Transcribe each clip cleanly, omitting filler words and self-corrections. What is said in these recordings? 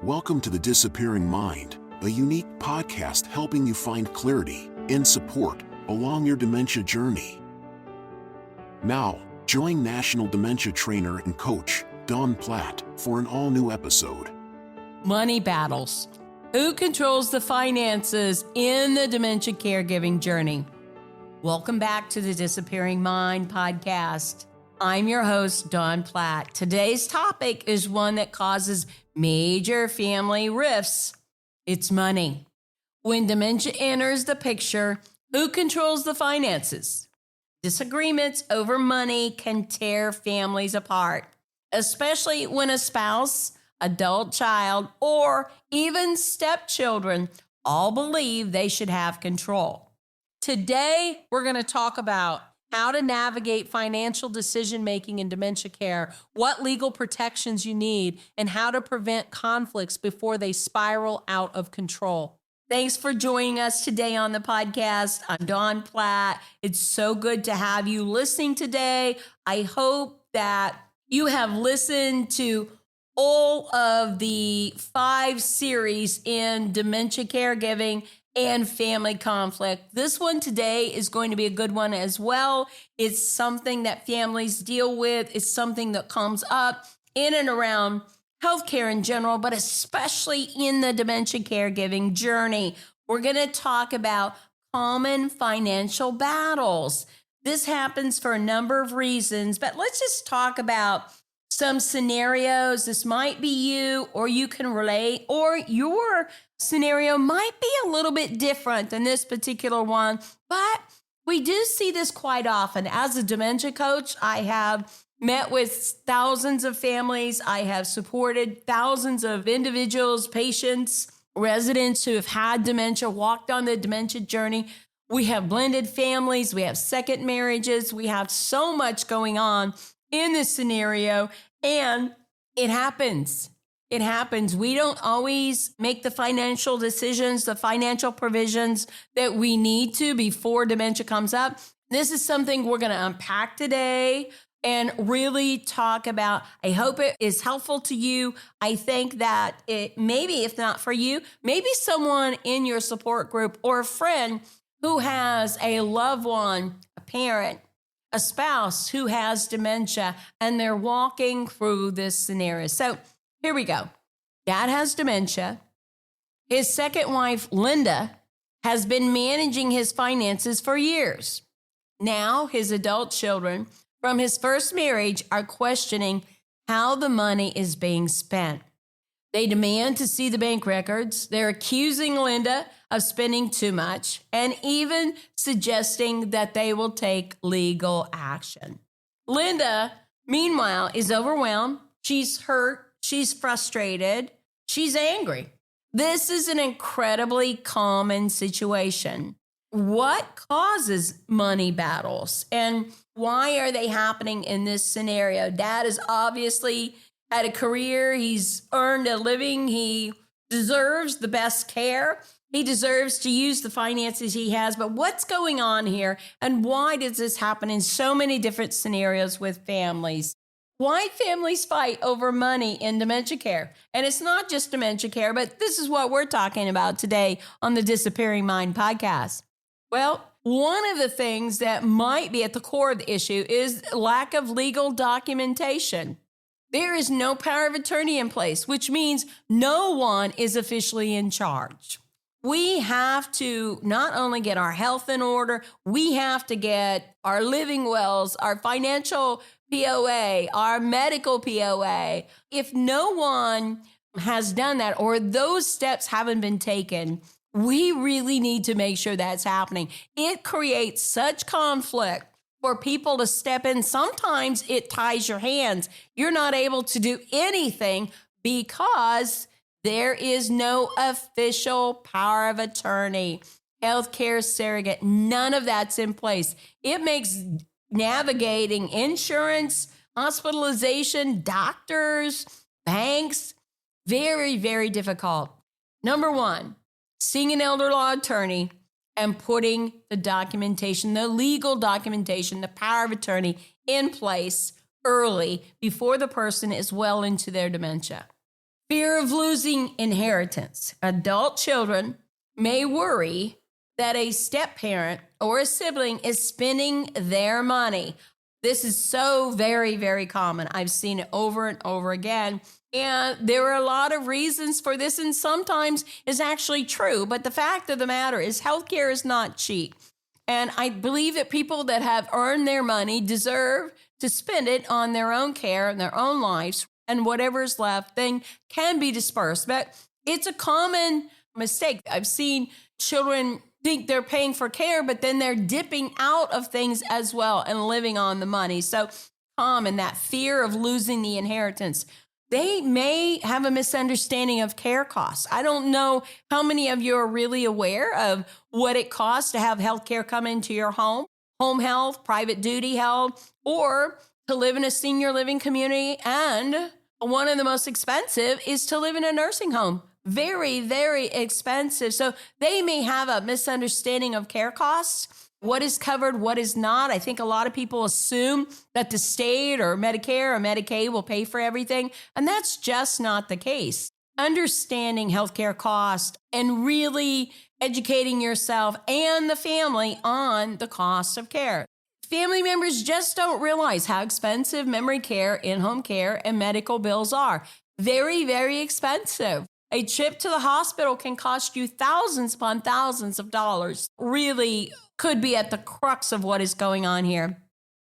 Welcome to The Disappearing Mind, a unique podcast helping you find clarity and support along your dementia journey. Now, join National Dementia Trainer and Coach Dawn Platt for an all-new episode. Money battles. Who controls the finances in the dementia caregiving journey? Welcome back to the Disappearing Mind podcast. I'm your host, Dawn Platt. Today's topic is one that causes major family rifts. It's money. When dementia enters the picture, who controls the finances? Disagreements over money can tear families apart, especially when a spouse, adult child, or even stepchildren all believe they should have control. Today, we're going to talk about how to navigate financial decision-making in dementia care, what legal protections you need, and how to prevent conflicts before they spiral out of control. Thanks for joining us today on the podcast. I'm Dawn Platt. It's so good to have you listening today. I hope that you have listened to all of the 5 series in dementia caregiving and family conflict. This one today is going to be a good one as well. It's something that families deal with. It's something that comes up in and around healthcare in general, but especially in the dementia caregiving journey. We're going to talk about common financial battles. This happens for a number of reasons, but let's just talk about some scenarios. This might be you, or you can relate, or your scenario might be a little bit different than this particular one, but we do see this quite often. As a dementia coach, I have met with thousands of families. I have supported thousands of individuals, patients, residents who have had dementia, walked on the dementia journey. We have blended families. We have second marriages. We have so much going on in this scenario, and it happens. It happens. We don't always make the financial decisions, the financial provisions that we need to before dementia comes up. This is something we're going to unpack today and really talk about. I hope it is helpful to you. I think that it maybe, if not for you, maybe someone in your support group or a friend who has a loved one, a parent, a spouse who has dementia, and they're walking through this scenario. So here we go. Dad has dementia. His second wife, Linda, has been managing his finances for years. Now his adult children from his first marriage are questioning how the money is being spent. They demand to see the bank records. They're accusing Linda of spending too much and even suggesting that they will take legal action. Linda, meanwhile, is overwhelmed. She's hurt. She's frustrated. She's angry. This is an incredibly common situation. What causes money battles and why are they happening in this scenario? Dad has obviously had a career. He's earned a living. He deserves the best care. He deserves to use the finances he has. But what's going on here? And why does this happen in so many different scenarios with families? Why families fight over money in dementia care? And it's not just dementia care, but this is what we're talking about today on the Disappearing Mind podcast. Well, one of the things that might be at the core of the issue is lack of legal documentation. There is no power of attorney in place, which means no one is officially in charge. We have to not only get our health in order, we have to get our living wills, our financial POA, our medical POA. If no one has done that or those steps haven't been taken, we really need to make sure that's happening. It creates such conflict for people to step in. Sometimes it ties your hands. You're not able to do anything because there is no official power of attorney, healthcare surrogate. None of that's in place. It makes navigating insurance, hospitalization, doctors, banks, very, very difficult. Number one, seeing an elder law attorney and putting the documentation, the legal documentation, the power of attorney in place early before the person is well into their dementia. Fear of losing inheritance. Adult children may worry that a step-parent or a sibling is spending their money. This is so very, very common. I've seen it over and over again. And there are a lot of reasons for this, and sometimes it's actually true. But the fact of the matter is healthcare is not cheap. And I believe that people that have earned their money deserve to spend it on their own care and their own lives, and whatever's left then can be dispersed. But it's a common mistake. I've seen children think they're paying for care, but then they're dipping out of things as well and living on the money. So common, that fear of losing the inheritance. They may have a misunderstanding of care costs. I don't know how many of you are really aware of what it costs to have healthcare come into your home health, private duty health, or to live in a senior living community. And one of the most expensive is to live in a nursing home. Very, very expensive. So they may have a misunderstanding of care costs. What is covered, what is not. I think a lot of people assume that the state or Medicare or Medicaid will pay for everything, and that's just not the case. Understanding healthcare costs and really educating yourself and the family on the cost of care. Family members just don't realize how expensive memory care, in-home care, and medical bills are. Very, very expensive. A trip to the hospital can cost you thousands upon thousands of dollars. Really could be at the crux of what is going on here.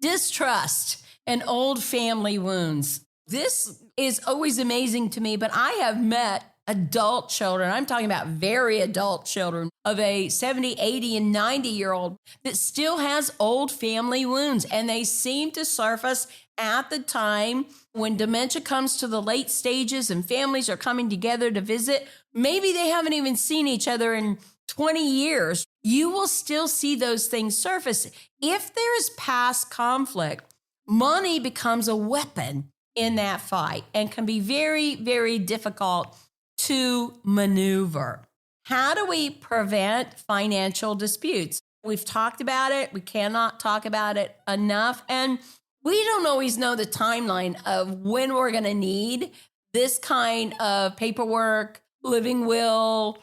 Distrust and old family wounds. This is always amazing to me, but I have met adult children, I'm talking about very adult children, of a 70, 80, and 90-year-old that still has old family wounds, and they seem to surface at the time when dementia comes to the late stages and families are coming together to visit. Maybe they haven't even seen each other in 20 years. You will still see those things surface. If there is past conflict, money becomes a weapon in that fight and can be very, very difficult to maneuver. How do we prevent financial disputes? We've talked about it. We cannot talk about it enough. And we don't always know the timeline of when we're going to need this kind of paperwork, living will,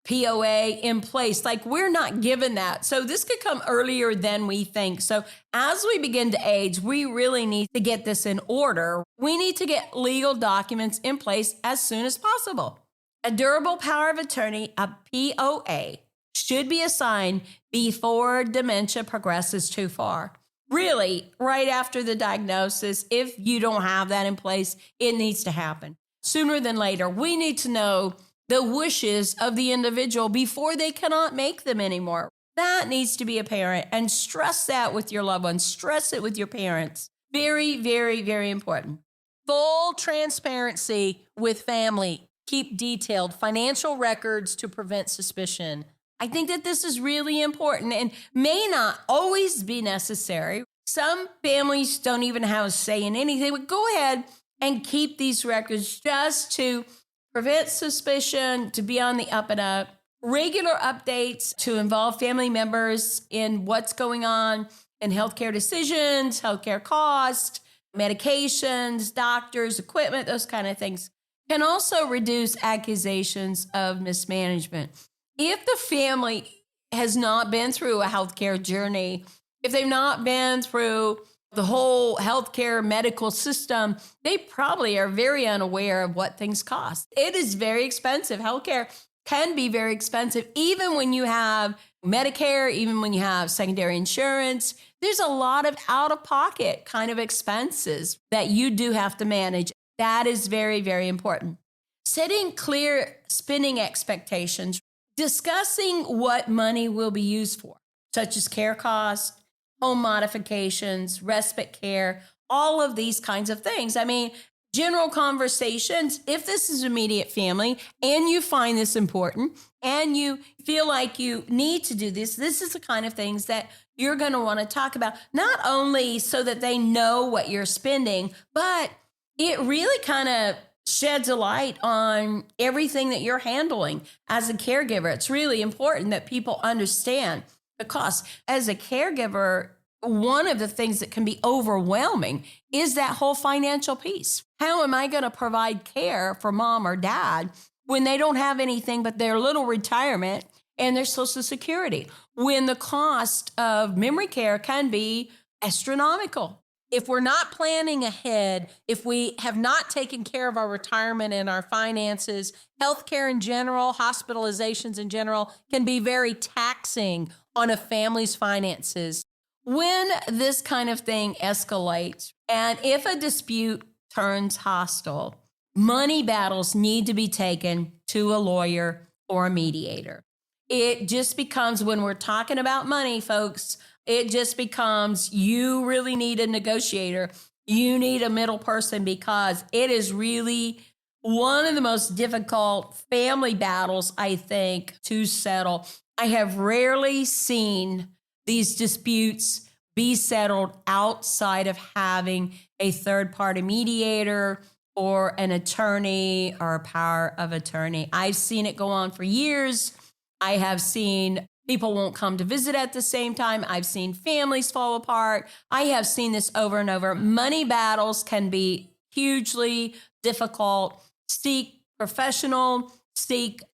POA in place. Like, we're not given that. So this could come earlier than we think. So as we begin to age, we really need to get this in order. We need to get legal documents in place as soon as possible. A durable power of attorney, a POA, should be assigned before dementia progresses too far. Really, right after the diagnosis, if you don't have that in place, it needs to happen sooner than later. We need to know the wishes of the individual before they cannot make them anymore. That needs to be apparent, and stress that with your loved ones. Stress it with your parents. Very, very, very important. Full transparency with family. Keep detailed financial records to prevent suspicion. I think that this is really important and may not always be necessary. Some families don't even have a say in anything, but go ahead and keep these records just to prevent suspicion, to be on the up and up. Regular updates to involve family members in what's going on in healthcare decisions, healthcare costs, medications, doctors, equipment, those kind of things can also reduce accusations of mismanagement. If the family has not been through a healthcare journey, if they've not been through the whole healthcare medical system, they probably are very unaware of what things cost. It is very expensive. Healthcare can be very expensive, even when you have Medicare, even when you have secondary insurance. There's a lot of out-of-pocket kind of expenses that you do have to manage. That is very, very important. Setting clear spending expectations, discussing what money will be used for, such as care costs, home modifications, respite care, all of these kinds of things. I mean, general conversations, if this is immediate family and you find this important and you feel like you need to do this, this is the kind of things that you're going to want to talk about, not only so that they know what you're spending, but it really kind of sheds a light on everything that you're handling as a caregiver. It's really important that people understand the cost. As a caregiver, one of the things that can be overwhelming is that whole financial piece. How am I going to provide care for mom or dad when they don't have anything but their little retirement and their Social Security, when the cost of memory care can be astronomical? If we're not planning ahead, if we have not taken care of our retirement and our finances, healthcare in general, hospitalizations in general can be very taxing on a family's finances. When this kind of thing escalates, and if a dispute turns hostile, money battles need to be taken to a lawyer or a mediator. It just becomes, when we're talking about money, folks, it just becomes, you really need a negotiator. You need a middle person, because it is really one of the most difficult family battles, I think, to settle. I have rarely seen these disputes be settled outside of having a third-party mediator or an attorney or a power of attorney. I've seen it go on for years. I have seen people won't come to visit at the same time. I've seen families fall apart. I have seen this over and over. Money battles can be hugely difficult. Seek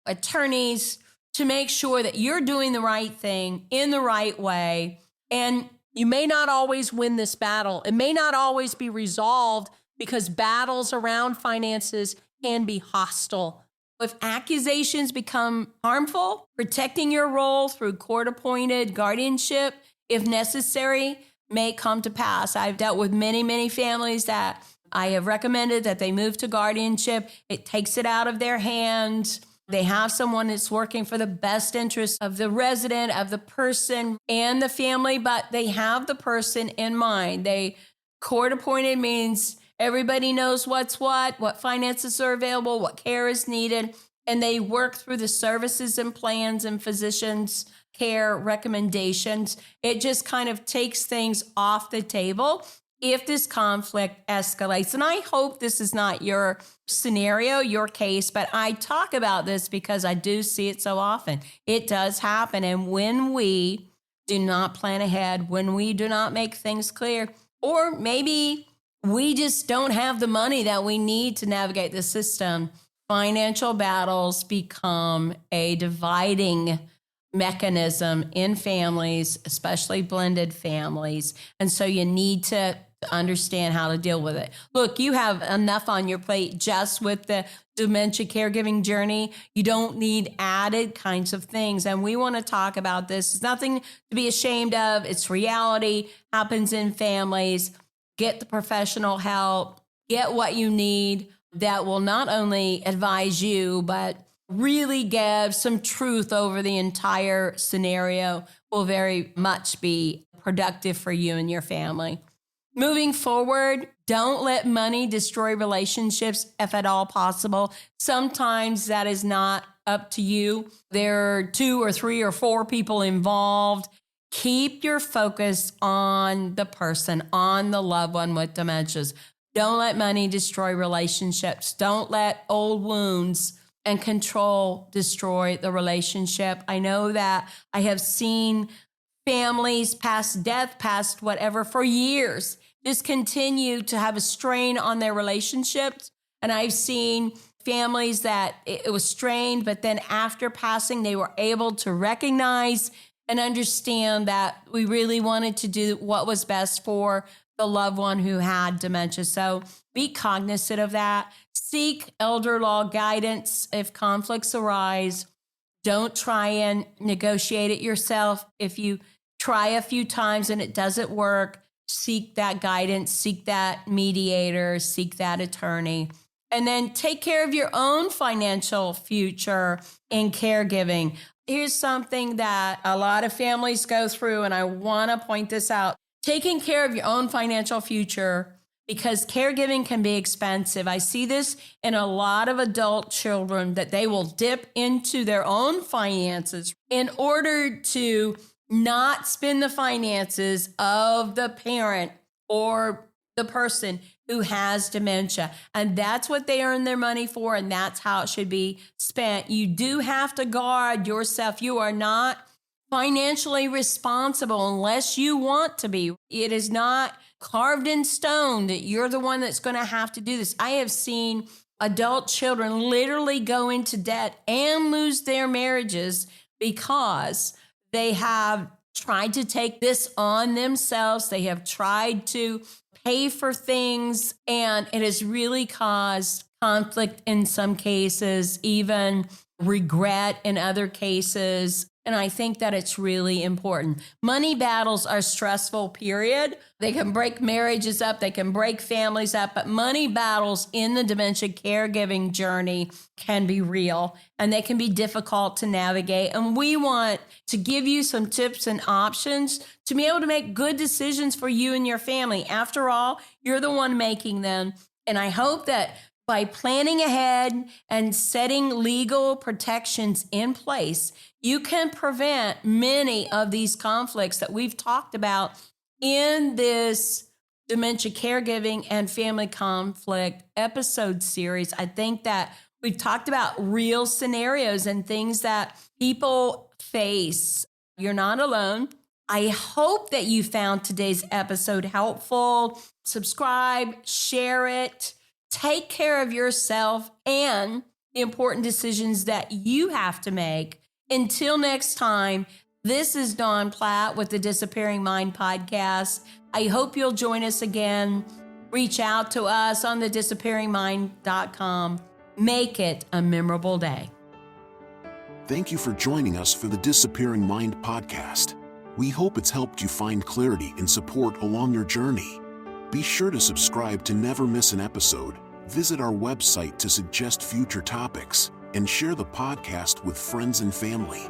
attorneys to make sure that you're doing the right thing in the right way. And you may not always win this battle. It may not always be resolved, because battles around finances can be hostile. If accusations become harmful, protecting your role through court-appointed guardianship, if necessary, may come to pass. I've dealt with many, many families that I have recommended that they move to guardianship. It takes it out of their hands. They have someone that's working for the best interest of the resident, of the person and the family, but they have the person in mind. Court-appointed means everybody knows what finances are available, what care is needed, and they work through the services and plans and physicians' care recommendations. It just kind of takes things off the table if this conflict escalates. And I hope this is not your scenario, your case, but I talk about this because I do see it so often. It does happen. And when we do not plan ahead, when we do not make things clear, or maybe we just don't have the money that we need to navigate the system, financial battles become a dividing mechanism in families, especially blended families. And so you need to understand how to deal with it. Look, you have enough on your plate just with the dementia caregiving journey. You don't need added kinds of things. And we want to talk about this. It's nothing to be ashamed of. It's reality, happens in families. Get the professional help, get what you need that will not only advise you, but really give some truth over the entire scenario, will very much be productive for you and your family. Moving forward, don't let money destroy relationships if at all possible. Sometimes that is not up to you. There are 2 or 3 or 4 people involved. Keep your focus on the person, on the loved one with dementias. Don't let money destroy relationships. Don't let old wounds and control destroy the relationship. I know that I have seen families past death, past whatever, for years, just continue to have a strain on their relationships. And I've seen families that it was strained, but then after passing, they were able to recognize and understand that we really wanted to do what was best for the loved one who had dementia. So be cognizant of that. Seek elder law guidance if conflicts arise. Don't try and negotiate it yourself. If you try a few times and it doesn't work, seek that guidance, seek that mediator, seek that attorney. And then take care of your own financial future in caregiving. Here's something that a lot of families go through, and I want to point this out. Taking care of your own financial future, because caregiving can be expensive. I see this in a lot of adult children, that they will dip into their own finances in order to not spend the finances of the parent or the person who has dementia. And that's what they earn their money for, and that's how it should be spent. You do have to guard yourself. You are not financially responsible unless you want to be. It is not carved in stone that you're the one that's going to have to do this. I have seen adult children literally go into debt and lose their marriages because they have tried to take this on themselves. They have tried to pay for things, and it has really caused conflict in some cases, even regret in other cases. And I think that it's really important. Money battles are stressful, period. They can break marriages up, they can break families up, but money battles in the dementia caregiving journey can be real and they can be difficult to navigate. And we want to give you some tips and options to be able to make good decisions for you and your family. After all, you're the one making them. And I hope that by planning ahead and setting legal protections in place, you can prevent many of these conflicts that we've talked about in this dementia caregiving and family conflict episode series. I think that we've talked about real scenarios and things that people face. You're not alone. I hope that you found today's episode helpful. Subscribe, share it. Take care of yourself and the important decisions that you have to make. Until next time, this is Dawn Platt with the Disappearing Mind podcast. I hope you'll join us again. Reach out to us on the disappearingmind.com. Make it a memorable day. Thank you for joining us for the Disappearing Mind podcast. We hope it's helped you find clarity and support along your journey. Be sure to subscribe to never miss an episode, visit our website to suggest future topics, and share the podcast with friends and family.